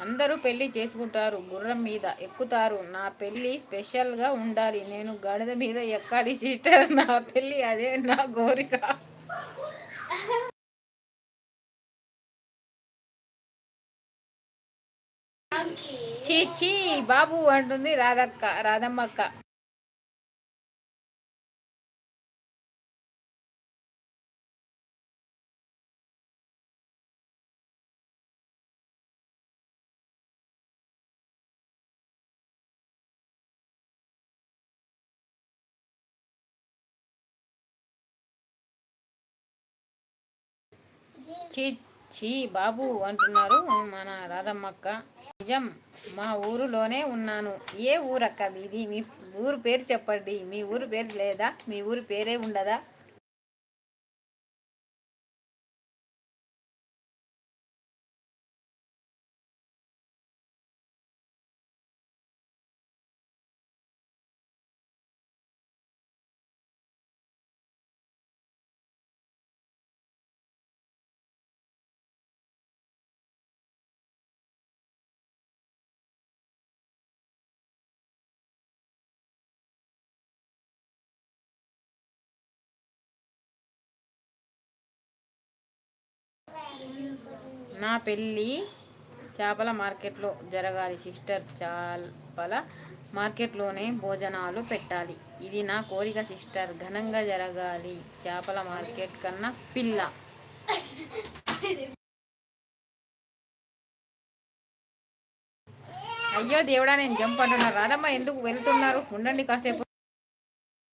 అందరూ పెళ్లి చేసుకుంటారు, గుర్రం మీద ఎక్కుతారు. నా పెళ్లి స్పెషల్గా ఉండాలి. నేను గడిద మీద ఎక్కాలి సిస్టర్. నా పెళ్లి అదే నా కోరిక. చీ చీ బాబు అంటుంది రాధమ్మక్క. చీ చీ బాబు అంటున్నారు మన రాధమ్మక్క. నిజం, మా ఊరులోనే ఉన్నాను. ఏ ఊరక్క మీది? మీ ఊరు పేరు చెప్పండి. మీ ఊరు పేరు లేదా? మీ ఊరు పేరే ఉండదా? నా పెళ్ళి చేపల మార్కెట్లో జరగాలి సిస్టర్. చేపల మార్కెట్లోనే భోజనాలు పెట్టాలి. ఇది నా కోరిక సిస్టర్. ఘనంగా జరగాలి. చేపల మార్కెట్ కన్నా పిల్ల. అయ్యో దేవుడా, నేను జంప్ అంటున్నా. రాదమ్మ ఎందుకు వెళ్తున్నారు? ఉండండి కాసేపు.